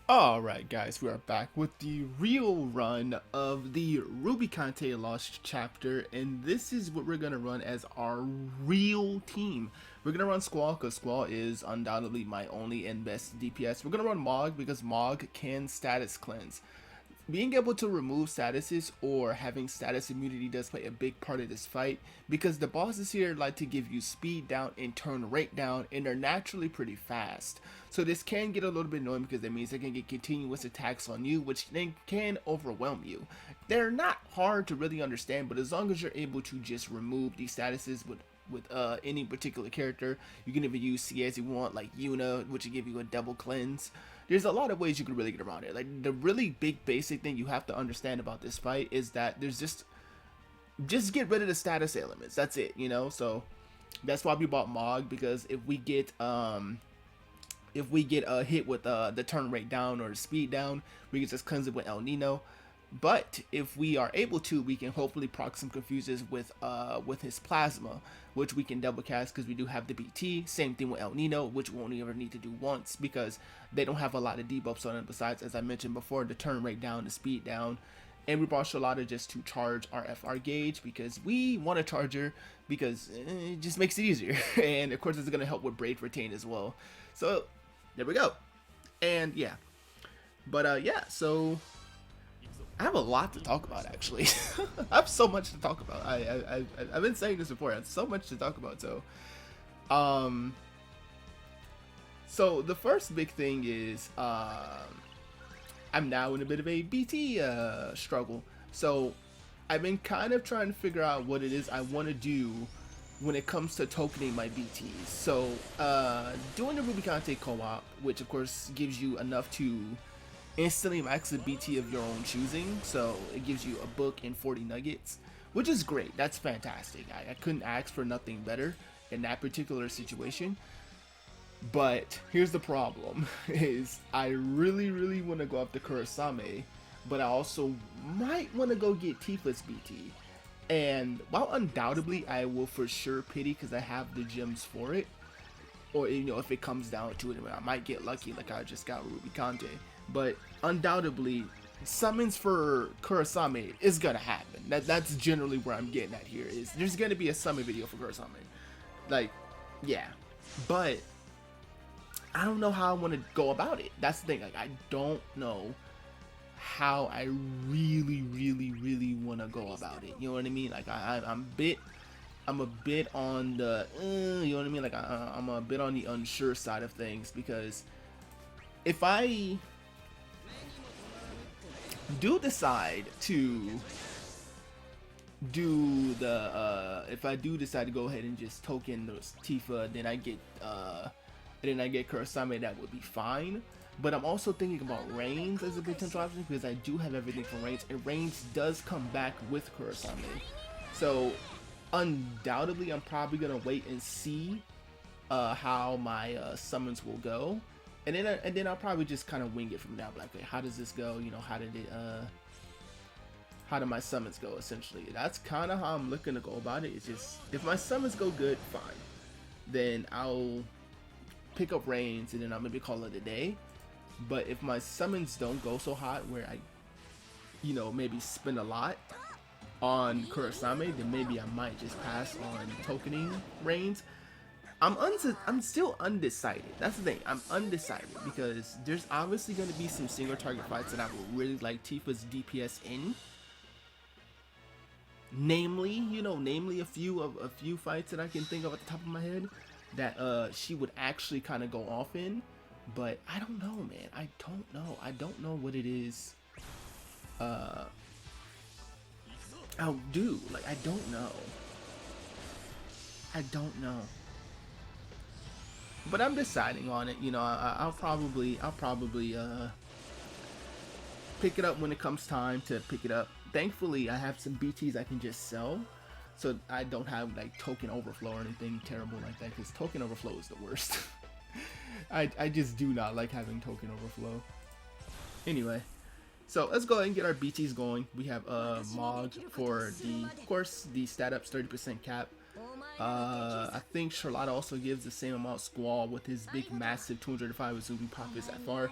Alright guys, we are back with the real run of the Rubicante Lost chapter, and this is what we're going to run as our real team. We're going to run Squall because Squall is undoubtedly my only and best DPS. We're going to run Mog because Mog can status cleanse. Being able to remove statuses or having status immunity does play a big part of this fight because the bosses here like to give you speed down and turn rate down, and they're naturally pretty fast. So this can get a little bit annoying because that means they can get continuous attacks on you, which then can overwhelm you. They're not hard to really understand, but as long as you're able to just remove these statuses with any particular character, you can even use C as you want, like Yuna, which will give you a double cleanse. There's a lot of ways you can really get around it. Like, the really big basic thing you have to understand about this fight is that there's just get rid of the status elements. That's it, you know. So that's why we bought Mog, because if we get hit with the turn rate down or the speed down, we can just cleanse it with El Nino. But if we are able to, we can hopefully proc some confuses with his plasma, which we can double cast because we do have the BT. Same thing with El Nino, which we only ever need to do once because they don't have a lot of debuffs on it. Besides, as I mentioned before, the turn rate down, the speed down. And we brought Sherlotta just to charge our FR gauge because we want to charge her because it just makes it easier. And of course, it's going to help with Braid Retain as well. So there we go. And yeah, but yeah, so I have a lot to talk about, actually. I have so much to talk about. I've been saying this before. I have so much to talk about. So the first big thing is I'm now in a bit of a BT struggle. So I've been kind of trying to figure out what it is I want to do when it comes to tokening my BTs. So doing the Rubicante co-op, which of course gives you enough to instantly max the BT of your own choosing, so it gives you a book and 40 nuggets, which is great. That's fantastic. I couldn't ask for nothing better in that particular situation. But here's the problem is I really want to go after Kurosame, but I also might want to go get Tifa's BT. And while undoubtedly I will for sure pity because I have the gems for it, or you know, if it comes down to it, I might get lucky like I just got Rubicante. But undoubtedly, summons for Kurosame is gonna happen. That's generally where I'm getting at here. Is there's gonna be a summon video for Kurosame, like, yeah. But I don't know how I want to go about it. That's the thing. Like, I don't know how I really want to go about it. You know what I mean? Like, I'm a bit on the, you know what I mean? Like, I'm a bit on the unsure side of things because if I do decide to do the if I do decide to go ahead and just token those Tifa, then I get Kurosame, that would be fine. But I'm also thinking about Reigns as a potential option because I do have everything from Reigns, and Reigns does come back with Kurosame. So undoubtedly I'm probably gonna wait and see how my summons will go. And then I'll probably just kind of wing it from now. Like, okay, how does this go? You know, how did my summons go? Essentially, that's kind of how I'm looking to go about it. It's just if my summons go good, fine. Then I'll pick up Reigns, and then I'll maybe call it a day. But if my summons don't go so hot, where I, you know, maybe spend a lot on Kurosame, then maybe I might just pass on tokening Reigns. I'm still undecided. That's the thing. I'm undecided because there's obviously going to be some single target fights that I would really like Tifa's DPS in. Namely a few fights that I can think of at the top of my head that she would actually kind of go off in. But I don't know, man. I don't know. I don't know what it is. I'll do. Like, I don't know. I don't know. But I'm deciding on it. You know, I'll probably pick it up when it comes time to pick it up. Thankfully, I have some BTs I can just sell, so I don't have like token overflow or anything terrible like that. Because token overflow is the worst. I just do not like having token overflow. Anyway, so let's go ahead and get our BTs going. We have Mog for of course, the stat ups 30% cap. I think Sherlotta also gives the same amount Squall with his big massive 205 assuming pop his FR.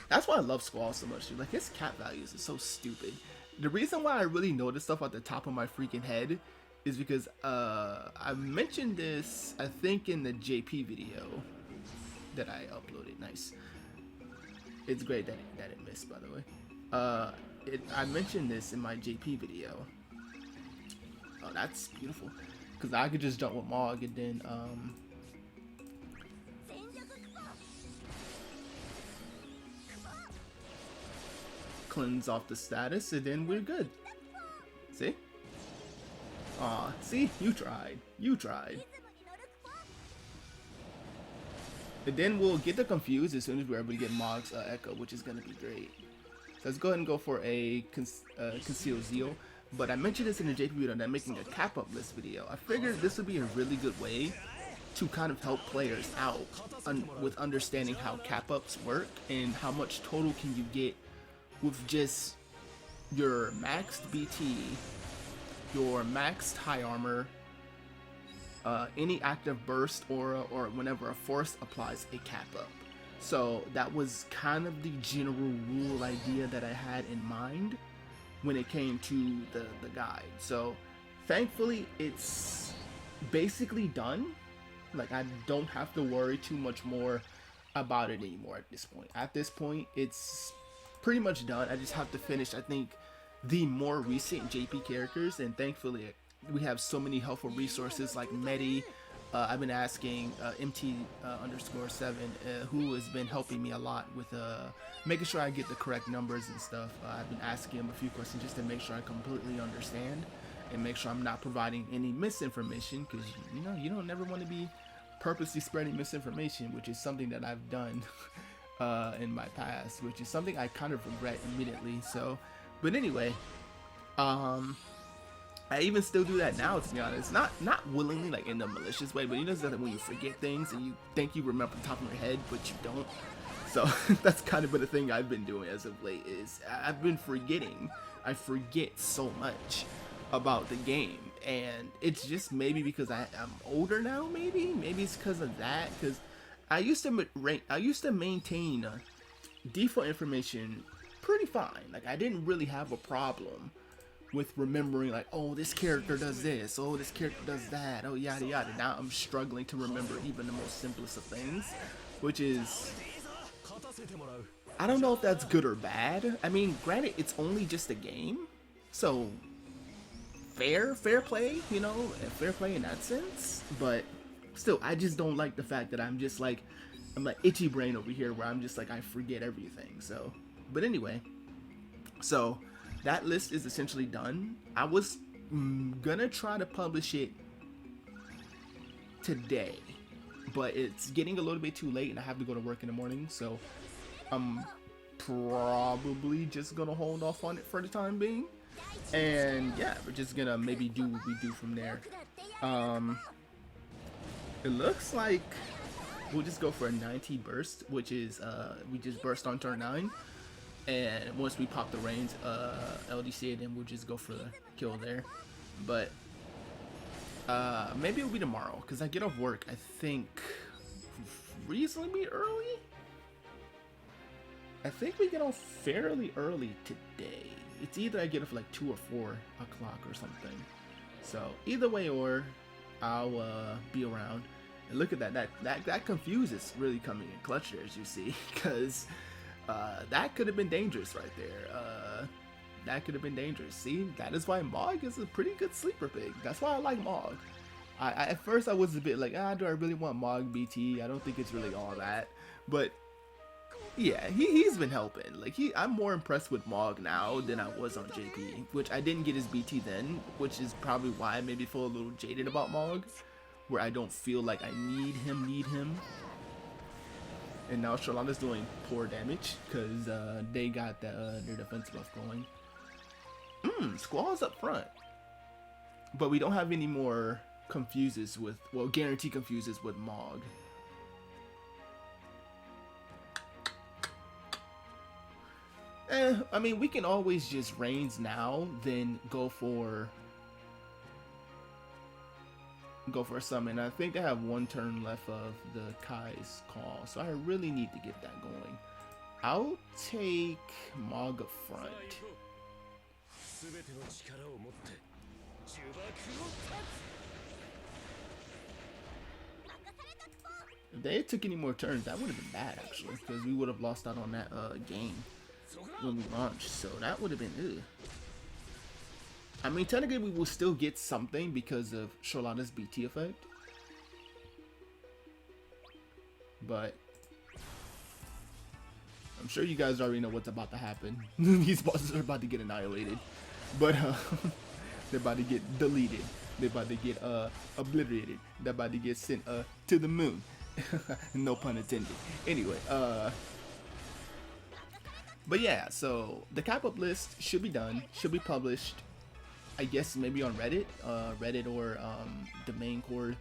That's why I love Squall so much, dude. Like, his cap values are so stupid. The reason why I really know this stuff at the top of my freaking head is because I mentioned this, I think, in the JP video that I uploaded. Nice. It's great that it missed, by the way. I mentioned this in my JP video. Oh, that's beautiful. Because I could just jump with Mog and then cleanse off the status, and then we're good. See? Aw, see? You tried. You tried. And then we'll get the confused as soon as we're able to get Mog's Echo, which is going to be great. So let's go ahead and go for a Conceal Zeal. But I mentioned this in the JP video that I'm making a cap up list video. I figured this would be a really good way to kind of help players out with understanding how cap ups work and how much total can you get with just your maxed BT, your maxed high armor, any active burst aura, or whenever a force applies a cap up. So that was kind of the general rule idea that I had in mind when it came to the guide. So thankfully it's basically done. Like, I don't have to worry too much more about it anymore at this point. At this point it's pretty much done. I just have to finish, I think, the more recent JP characters, and thankfully we have so many helpful resources like Medi. I've been asking MT_7 who has been helping me a lot with making sure I get the correct numbers and stuff. I've been asking him a few questions just to make sure I completely understand and make sure I'm not providing any misinformation, because you don't never want to be purposely spreading misinformation, which is something that I've done in my past, which is something I kind of regret immediately. So, but anyway, I even still do that now, to be honest. Not willingly, like in a malicious way, but you know that when you forget things and you think you remember the top of your head, but you don't. So that's kind of been a thing I've been doing as of late, is I've been forgetting. I forget so much about the game, and it's just maybe because I'm older now. Maybe it's because of that. Because I used to maintain default information pretty fine. Like, I didn't really have a problem with remembering, like, oh, this character does this, oh, this character does that, oh, yada yada. Now I'm struggling to remember even the most simplest of things, which is, I don't know if that's good or bad. I mean, granted, it's only just a game, so fair play, fair play in that sense. But still, I just don't like the fact that I'm like itchy brain over here, where I'm just like, I forget everything. So, but anyway, so that list is essentially done. I was gonna try to publish it today, but it's getting a little bit too late and I have to go to work in the morning, so I'm probably just gonna hold off on it for the time being. And yeah, we're just gonna maybe do what we do from there. It looks like we'll just go for a 90 burst, which is we just burst on turn 9. And once we pop the range LDC, then we'll just go for the kill there. But maybe it'll be tomorrow, because I get off work, I think, reasonably early. I think we get off fairly early today. It's either I get off like 2 or 4 o'clock or something. So either way, or I'll be around. And look at that confuse is really coming in clutch there, as you see, because that could have been dangerous right there. That could have been dangerous. See, that is why Mog is a pretty good sleeper pick. That's why I like Mog. At first I was a bit like, do I really want Mog BT? I don't think it's really all that. But yeah, he's been helping. Like, I'm more impressed with Mog now than I was on JP, which I didn't get his BT then, which is probably why I maybe feel a little jaded about Mog, where I don't feel like I need him. And now Sherlotta's doing poor damage because they got their defense buff going. Squall's up front, but we don't have any more confuses with, well, guarantee confuses with Mog. I mean, we can always just reigns now, then go for a summon. I think I have 1 turn left of the Kai's call, so I really need to get that going. I'll take Mog up front. If they took any more turns, that would have been bad actually, because we would have lost out on that game when we launched. So that would have been ugh. I mean, technically we will still get something because of Sherlotta's BT effect, but I'm sure you guys already know what's about to happen. These bosses are about to get annihilated, but they're about to get deleted. They're about to get obliterated. They're about to get sent to the moon. No pun intended. Anyway, but yeah, so the cap-up list should be done, should be published, I guess maybe on Reddit, Reddit or the main cord.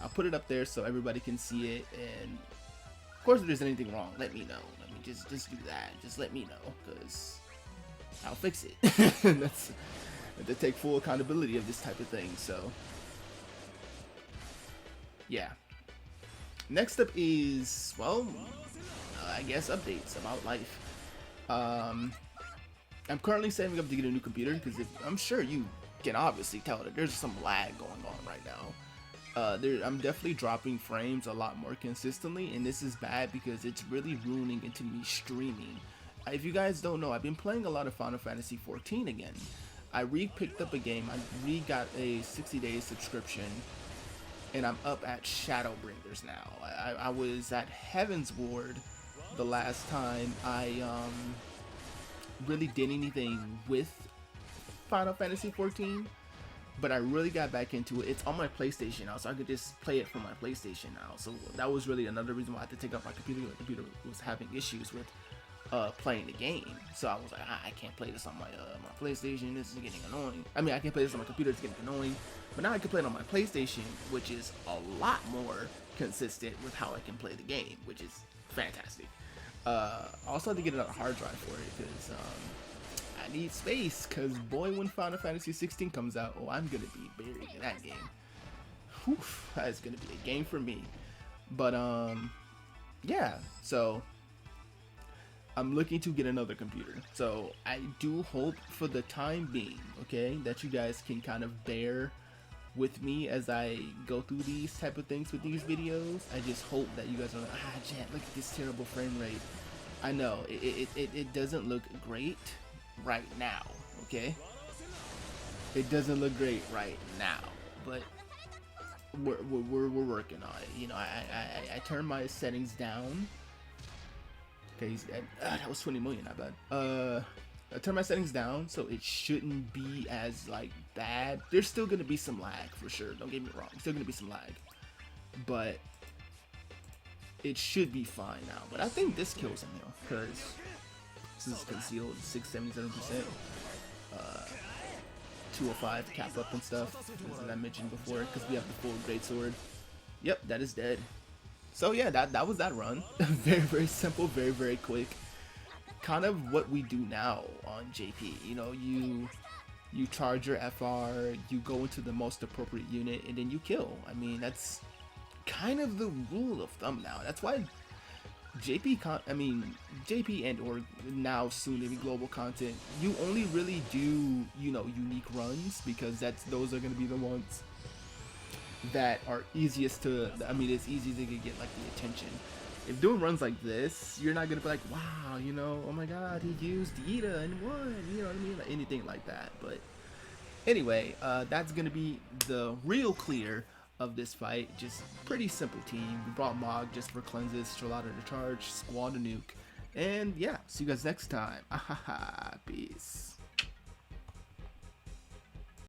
I'll put it up there so everybody can see it, and of course if there's anything wrong, let me know. Let me just do that. Just let me know, because I'll fix it. That's to take full accountability of this type of thing. So yeah. Next up is, well, I guess updates about life. I'm currently saving up to get a new computer because I'm sure you can obviously tell that there's some lag going on right now. I'm definitely dropping frames a lot more consistently, and this is bad because it's really ruining into me streaming. If you guys don't know, I've been playing a lot of Final Fantasy 14 again. I re-picked up a game. I re-got a 60-day subscription, and I'm up at Shadowbringers now. I was at Heaven's Ward the last time I really did anything with Final Fantasy 14, but I really got back into it. It's on my PlayStation now, so I could just play it from my PlayStation now. So that was really another reason why I had to take out my computer. The computer was having issues with playing the game, so I was like, I can't play this on my my PlayStation. This is getting annoying. I mean, I can play this on my computer. It's getting annoying, but now I can play it on my PlayStation, which is a lot more consistent with how I can play the game, which is fantastic. I also had to get another hard drive for it because I need space. Because boy, when Final Fantasy 16 comes out, oh, I'm gonna be buried in that game. Whew, that is gonna be a game for me. But yeah. So I'm looking to get another computer. So I do hope for the time being, okay, that you guys can kind of bear with me as I go through these type of things with these videos. I just hope that you guys are like, Jet, look at this terrible frame rate. I know it doesn't look great right now, okay? It doesn't look great right now, but we're working on it. You know, I turned my settings down. Okay, that was 20 million, not bad. I turned my settings down, so it shouldn't be as like bad. There's still gonna be some lag for sure. Don't get me wrong. There's still gonna be some lag, but it should be fine now. But I think this kills him though, because this is concealed 677%, 205 cap up and stuff, as I mentioned before, because we have the full great sword. Yep, that is dead. So yeah, that was that run. Very simple, very quick. Kind of what we do now on JP. You know, you charge your FR, you go into the most appropriate unit, and then you kill. I mean, that's kind of the rule of thumb now. That's why JP and or now soon to be global content, you only really do, you know, unique runs, because those are going to be the ones that are easiest to, I mean, it's easy to get like the attention. If doing runs like this, you're not gonna be like, wow, you know, oh my god, he used Ida and won, you know what I mean, like anything like that. But anyway, that's gonna be the real clear of this fight. Just pretty simple team. We brought Mog just for cleanses, Sherlotta to charge, Squall to nuke, and yeah, see you guys next time. Peace.